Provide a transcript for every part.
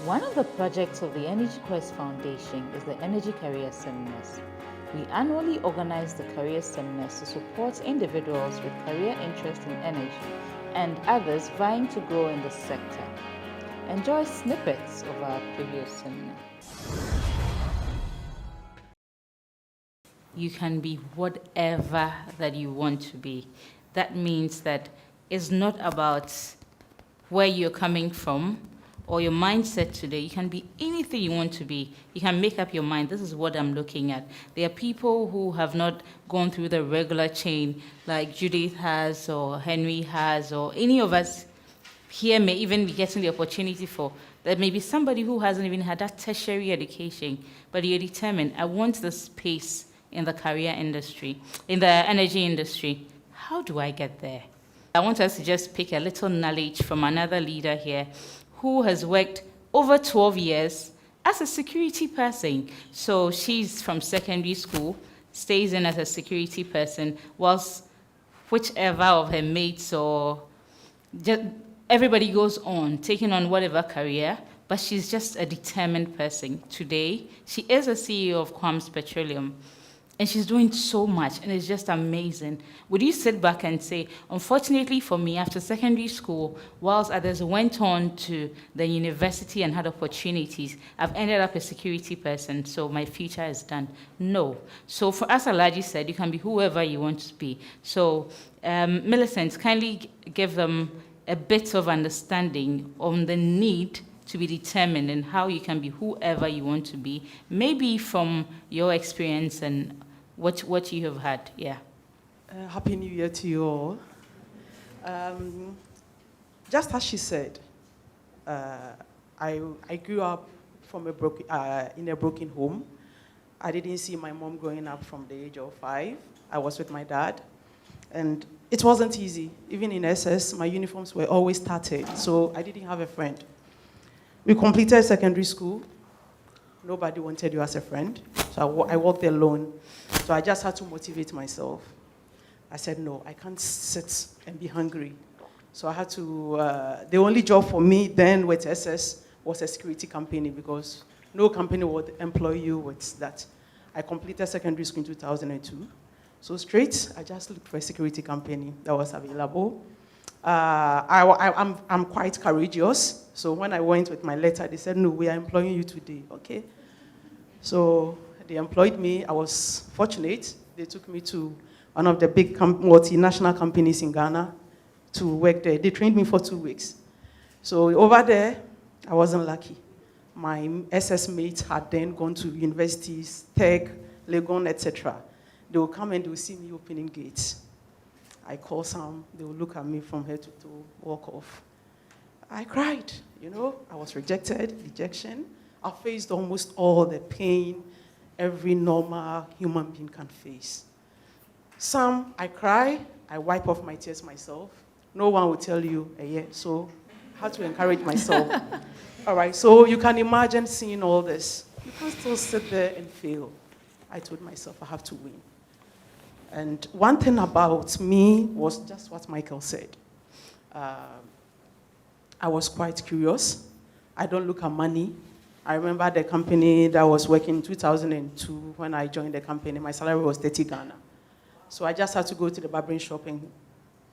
One of the projects of the Energy Quest Foundation is the Energy Career Seminars. We annually organize the career seminars to support individuals with career interest in energy and others vying to grow in the sector. Enjoy snippets of our previous seminar. You can be whatever that you want to be. That means that it's not about where you're coming from or your mindset today. You can be anything you want to be. You can make up your mind, this is what I'm looking at. There are people who have not gone through the regular chain like Judith has or Henry has, or any of us here may even be getting the opportunity for. There may be somebody who hasn't even had that tertiary education, but you're determined, I want the space in the career industry, in the energy industry. How do I get there? I want us to just pick a little knowledge from another leader here who has worked over 12 years as a security person. So she's from secondary school, stays in as a security person, whilst whichever of her mates or just everybody goes on, taking on whatever career, but she's just a determined person. Today, she is a CEO of Quams Petroleum. And she's doing so much, and it's just amazing. Would you sit back and say, unfortunately for me, after secondary school, whilst others went on to the university and had opportunities, I've ended up a security person, so my future is done? No. So for us, Alaji said, you can be whoever you want to be. So Millicent, kindly give them a bit of understanding on the need to be determined and how you can be whoever you want to be, maybe from your experience and what you have had. Yeah. Happy New Year to you all. Just as she said, I grew up from in a broken home. I didn't see my mom growing up from the age of 5. I was with my dad, and it wasn't easy. Even in SS, my uniforms were always tattered, so I didn't have a friend. We completed secondary school. Nobody wanted you as a friend, so I walked alone. So I just had to motivate myself. I said, no, I can't sit and be hungry. So I had to, the only job for me then with SS was a security company, because no company would employ you with that. I completed secondary school in 2002. So straight, I just looked for a security company that was available. I'm quite courageous. So when I went with my letter, they said, no, we are employing you today, okay? So they employed me. I was fortunate. They took me to one of the big multinational companies in Ghana to work there. They trained me for 2 weeks. So over there, I wasn't lucky. My SS mates had then gone to universities, Tech, Legon, etc. They will come and they will see me opening gates. I call some, they will look at me from head to toe, walk off. I cried, you know. I was rejected, rejection. I faced almost all the pain every normal human being can face. Some, I cry, I wipe off my tears myself. No one will tell you, so I had to encourage myself. All right, so you can imagine seeing all this. You can't still sit there and fail. I told myself I have to win. And one thing about me was just what Michael said. I was quite curious. I don't look at money. I remember the company that I was working in 2002 when I joined the company. My salary was 30 Ghana. So I just had to go to the barbering shop and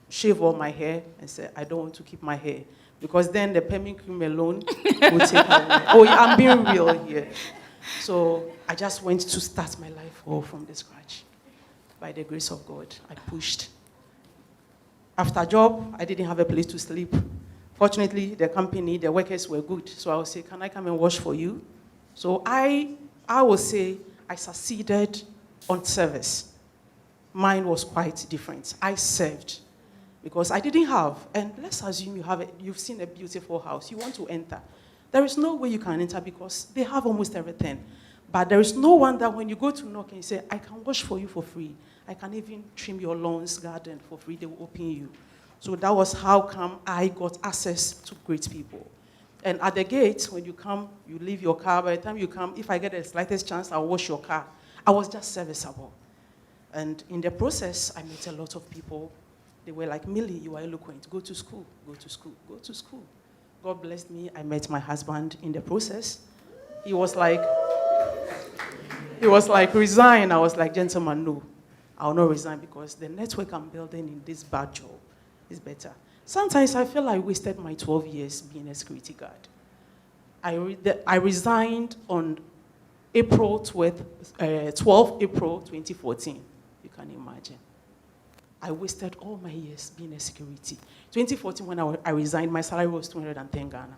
shave all my hair and say, I don't want to keep my hair. Because then the perming cream alone would take away. Oh, yeah, I'm being real here. So I just went to start my life all from the scratch. By the grace of God, I pushed. After a job, I didn't have a place to sleep. Fortunately, the company, the workers were good. So I would say, can I come and wash for you? So I would say I succeeded on service. Mine was quite different. I served because I didn't have. And let's assume you've seen a beautiful house. You want to enter. There is no way you can enter because they have almost everything. But there is no one that when you go to knock and you say, I can wash for you for free. I can even trim your lawns garden for free. They will open you. So that was how come I got access to great people. And at the gate, when you come, you leave your car. By the time you come, if I get the slightest chance, I'll wash your car. I was just serviceable. And in the process, I met a lot of people. They were like, Millie, you are eloquent. Go to school, go to school, go to school. God blessed me. I met my husband in the process. He was like, resign. I was like, gentleman, no. I'll not resign because the network I'm building in this bad job is better. Sometimes I feel I wasted my 12 years being a security guard. I resigned on April 12th, 12 April 2014. You can imagine. I wasted all my years being a security. 2014, when I resigned, my salary was 210 Ghana.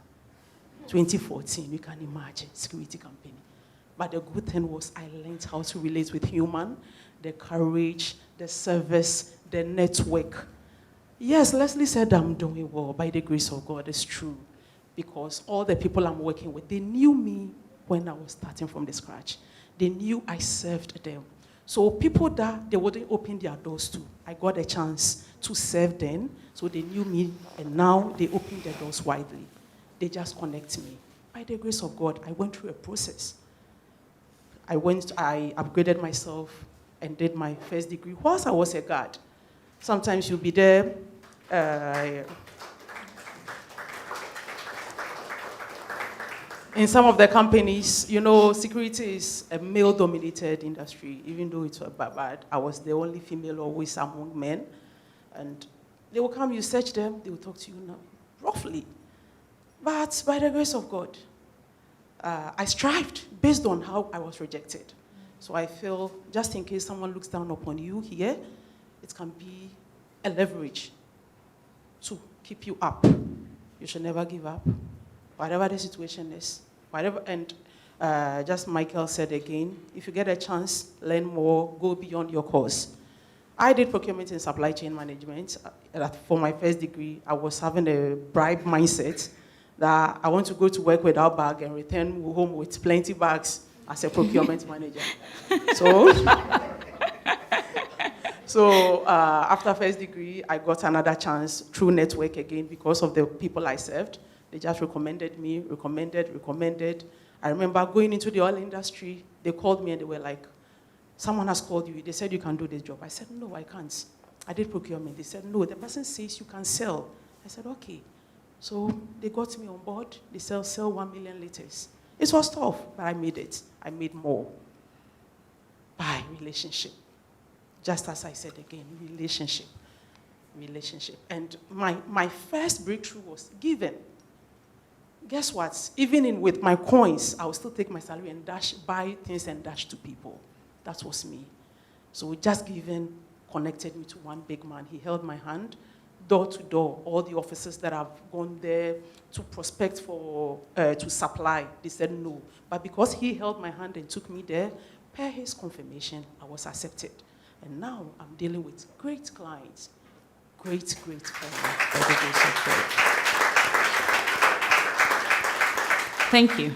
2014, you can imagine, security company. But the good thing was I learned how to relate with human, the courage, the service, the network. Yes, Leslie said I'm doing well by the grace of God. It's true. Because all the people I'm working with, they knew me when I was starting from the scratch. They knew I served them. So people that they wouldn't open their doors to, I got a chance to serve them. So they knew me, and now they open their doors widely. They just connect me. By the grace of God, I went through a process. I upgraded myself and did my first degree whilst I was a guard. Sometimes you'll be there. In some of the companies, you know, security is a male-dominated industry, even though it's bad. I was the only female always among men. And they will come, you search them, they will talk to you now, roughly. But by the grace of God, I strived based on how I was rejected. So I feel, just in case someone looks down upon you here, it can be a leverage to keep you up. You should never give up, whatever the situation is. Just Michael said again, if you get a chance, learn more, go beyond your course. I did procurement and supply chain management. For my first degree, I was having a bribe mindset that I want to go to work without bag and return home with plenty bags as a procurement manager. So after first degree, I got another chance through network again because of the people I served. They just recommended me, recommended. I remember going into the oil industry, they called me and they were like, someone has called you. They said you can do this job. I said, no, I can't. I did procurement. They said, no, the person says you can sell. I said, okay. So they got me on board. They sell 1 million liters. It was tough, but I made it. I made more. By relationship. Just as I said again, relationship. And my first breakthrough was giving. Guess what? Even with my coins, I would still take my salary and buy things and dash to people. That was me. So just giving connected me to one big man. He held my hand, door to door. All the officers that have gone there to prospect for, to supply, they said no. But because he held my hand and took me there, per his confirmation, I was accepted. And now I'm dealing with great clients. Great clients by the grace of God. Thank you.